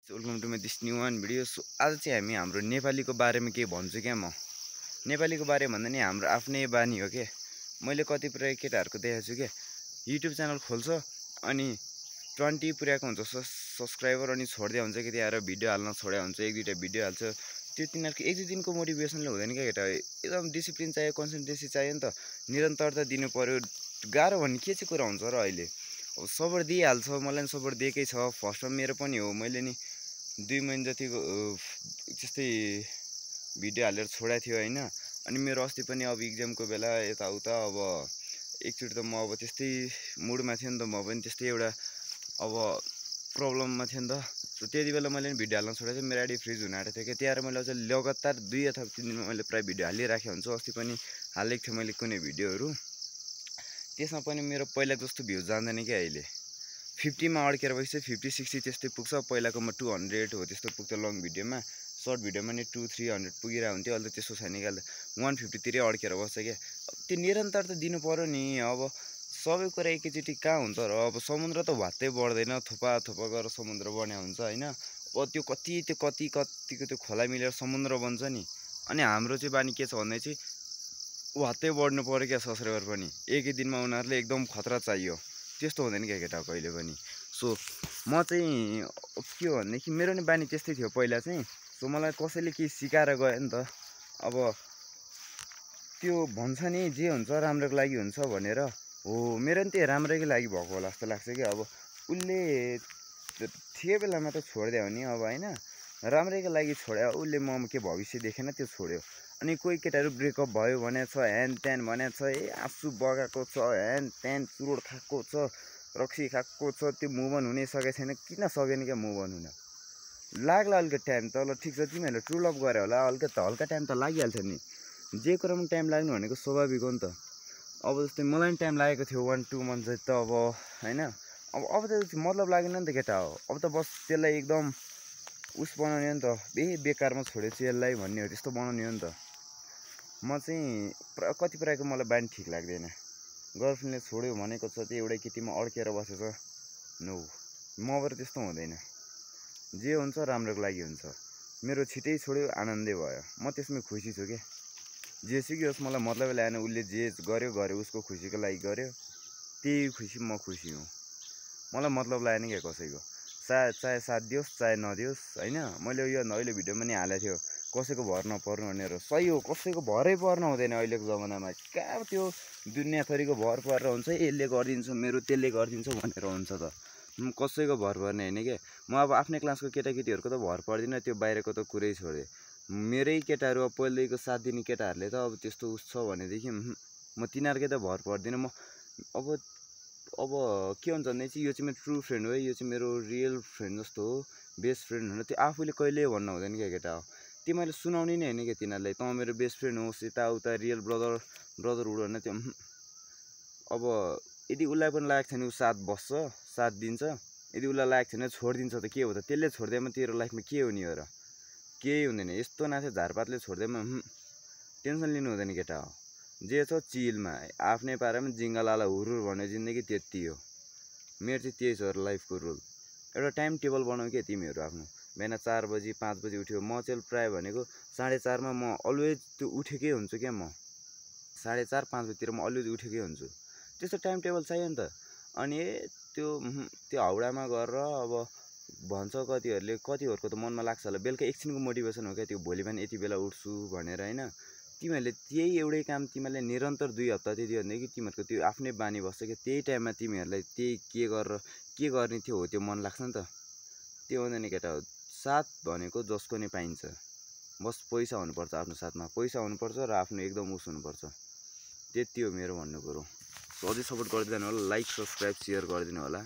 Welcome to my this new one video. So आज चाहिँ हामी हाम्रो नेपालीको बारेमा के भन्छु क्या म नेपालीको बारे भन्दा नि हाम्रो आफ्नै बानी हो के। मैले कतिपय केटाहरूको देखेको छु के युट्युब च्यानल खोल्छ अनि 20 पुर्याएको हुन्छ सब्सक्राइबर अनि छोड्दै हुन्छ कि त्यहाँ भिडियो हाल्न छोड्या हुन्छ, एक दुईवटा भिडियो हाल्छ। त्यो तिनीहरूको एक दुई दिनको मोटिभेसनले हुँदैन क्या केटा, एकदम डिसिप्लिन चाहियो, कन्सिस्टेन्सी चाहियो नि त, निरन्तरता दिनु पर्यो। गाह्रो भन्ने के चाहिँ कुरा हुन्छ र अहिले अब सपोर्ट दिइहाल्छ, मलाई पनि सपोर्ट दिएकै छ। फर्स्टमा मेरो पनि हो, मैले नि 2 महिना जतिको त्यस्तै भिडियो हालेर छोडेको थियो होइन। अनि मेरो अस्ति पनि अब इक्जामको बेला यताउता अब एकचोटि त म अब त्यस्तै मुडमा थियो नि त, म पनि त्यस्तै एउटा अब प्रब्लममा थियो नि त। सो त्यति बेला मैले पनि भिडियो हाल्न छोडेको थिएँ, मेरो आइडी फ्रिज हुन आँटेको थियो कि त्यहाँ मैले अझ लगातार 2 अथवा 3 दिनमा मैले प्रायः भिडियो हालिराखेको हुन्छु। अस्ति पनि हालेको थिएँ मैले कुनै भिडियोहरू, त्यसमा पनि मेरो पहिला जस्तो भ्युज जाँदैन क्या। अहिले 50 मा अड्केर बसेँ, 50-60 त्यस्तै पुग्छ। पहिलाको म 200 हो त्यस्तो पुग्थ्यो लङ भिडियोमा, सर्ट भिडियोमा नि 200-300 पुगिरहेको हुन्थ्यो। अहिले त्यसो छैन क्या, 150 तिरै अड्केर बस्छ क्या। त्यो निरन्तर त दिनु पर्यो नि। अब सबै कुरा एकैचोटि कहाँ हुन्छ र, अब समुद्र त भत्तै बढ्दैन, थोपा थोपा गरेर समुद्र बन्या हुन्छ होइन। अब त्यो कतिको त्यो खोला मिलेर समुद्र बन्छ नि। अनि हाम्रो चाहिँ बानी के छ भन्दा चाहिँ भत्तै बढ्नु पर्यो क्या सब्सक्राइबर पनि, एकै दिनमा उनीहरूले एकदम खतरा चाहियो, त्यस्तो हुँदैन क्या केटा कहिले पनि। सो म चाहिँ के हो भनेदेखि मेरो नि बानी त्यस्तै थियो पहिला चाहिँ। सो मलाई कसैले केही सिकाएर गयो नि त। अब त्यो भन्छ नि जे हुन्छ राम्रोको लागि हुन्छ भनेर, हो मेरो नि त्यही राम्रैको लागि भएको होला जस्तो लाग्छ कि। अब उसले थियो बेलामा त छोडिदियो भने अब होइन, राम्रैको लागि छोड्यो उसले, म के भविष्य देखेन त्यो छोड्यो। अनि कोही केटाहरू ब्रेकअप भयो भनेको छ, ह्यान त्यान भनेको छ, आँसु बगाएको छ, ह्यान त्यान चुरोड खाएको छ, रक्सी खाएको छ, त्यो मुभ अन हुनै सकेको छैन। किन सकेन क्या मुभ अन हुन? लाग्ला अलिकति टाइम त, ल ठिक छ तिमीहरूले ट्रु लभ गऱ्यो होला, हल्का टाइम त लागिहाल्छ नि। जे कुरामा टाइम लाग्नु भनेको स्वाभाविक हो नि त। अब जस्तै मलाई पनि टाइम लागेको थियो 1-2 मन्थ जति त अब होइन। अब त मतलब लागेन नि त केटा हो। अब त बस त्यसलाई एकदम उस बनाउने हो नि त, बेकारमा छोड्यो चाहिँ यसलाई भन्ने हो, त्यस्तो बनाउने हो नि त। म चाहिँ कति प्रकारको मलाई बानी ठिक लाग्दैन। गर्लफ्रेन्डले छोड्यो भनेको छ त्यो एउटै केटीमा अड्केर बसेछ, नो, मबाट त्यस्तो हुँदैन। जे हुन्छ राम्रोको लागि हुन्छ। मेरो छिटै छोड्यो, आनन्दै भयो, म त्यसमै खुसी छु क्या। जे सुकै होस् मलाई मतलबै लागेन, उसले जे गर्यो उसको खुसीको लागि गर्यो, त्यही खुसी म खुसी हुँ। मलाई मतलब लागेन क्या कसैको, चाहे साथ दियोस् चाहे नदियोस् होइन। मैले यो अहिले भिडियोमा नि हालेको थियो कसैको भर नपर्नु भनेर। सही हो, कसैको भरै पर्नु हुँदैन अहिलेको जमानामा। कहाँ त्यो दुनियाँभरिको भर परेर हुन्छ यसले गरिदिन्छ मेरो, त्यसले गरिदिन्छ भनेर हुन्छ त। कसैको भर पर्ने होइन क्या। म अब आफ्नै क्लासको केटाकेटीहरूको त भर पर्दिनँ, त्यो बाहिरको त कुरै छोडेँ। मेरै केटाहरू अब पहिलेको साथ दिने केटाहरूले त अब त्यस्तो उस छ भनेदेखि म तिनीहरूकै त भर पर्दिनँ। म अब के हुन्छ भने चाहिँ यो चाहिँ मेरो ट्रु फ्रेन्ड हो, यो चाहिँ मेरो रियल फ्रेन्ड जस्तो हो, बेस्ट फ्रेन्ड भनेर त्यो आफूले कहिल्यै भन्नु हुँदैन क्या केटा हो। त्यो मैले सुनाउने नै होइन क्या तिनीहरूलाई, तँ मेरो बेस्ट फ्रेन्ड होस् यताउता रियल ब्रदरहुड भनेर त्यो। अब यदि उसलाई पनि लागेको छैन ऊ साथ बस्छ, साथ दिन्छ, यदि उसलाई लागेको छैन छोडिदिन्छ त के हो त? त्यसले छोडिदिएमा तेरो लाइफमा के हुने हो र? केही हुँदैन। यस्तो नाथे झारपातले छोडिदिएमा टेन्सन लिनु हुँदैन केटा हो। जे छ चिलमा आफ्नै पारामा जिङ्गलाला हुरुर भन्ने जिन्दगी त्यति हो। मेरो चाहिँ त्यही छ लाइफको रुल। एउटा टाइम टेबल बनाऊ क्या तिमीहरू आफ्नो। बिहान 4 बजी 5 बजी उठ्यो, म चाहिँ प्रायः भनेको 4:30 मा म अलवेज त्यो उठेकै हुन्छु क्या। म 4:30-5 बजीतिर म अलवेज उठेकै हुन्छु। त्यस्तो टाइम टेबल चाहियो नि त। अनि त्यो हाउडामा गरेर अब भन्छ कतिहरूको त मनमा लाग्छ होला बेलुका एकछिनको मोटिभेसन हो क्या त्यो, भोलि बिहान यति बेला उठ्छु भनेर होइन। तिमीहरूले त्यही एउटै काम तिमीहरूले निरन्तर 2 हप्ता दियो भनेदेखि तिमीहरूको त्यो आफ्नै बानी बस्छ क्या। त्यही टाइममा तिमीहरूलाई त्यही के गर्ने थियो हो त्यो मन लाग्छ नि त। त्यो हुँदैन केटा हो। साथ भनेको जसको नै पाइन्छ, बस पैसा हुनुपर्छ आफ्नो साथमा, पैसा हुनुपर्छ र आफ्नो एकदम उस हुनुपर्छ। त्यति हो मेरो भन्नु कुरो। अझै सपोर्ट गरिदिनु होला, लाइक सब्सक्राइब सेयर गरिदिनु होला।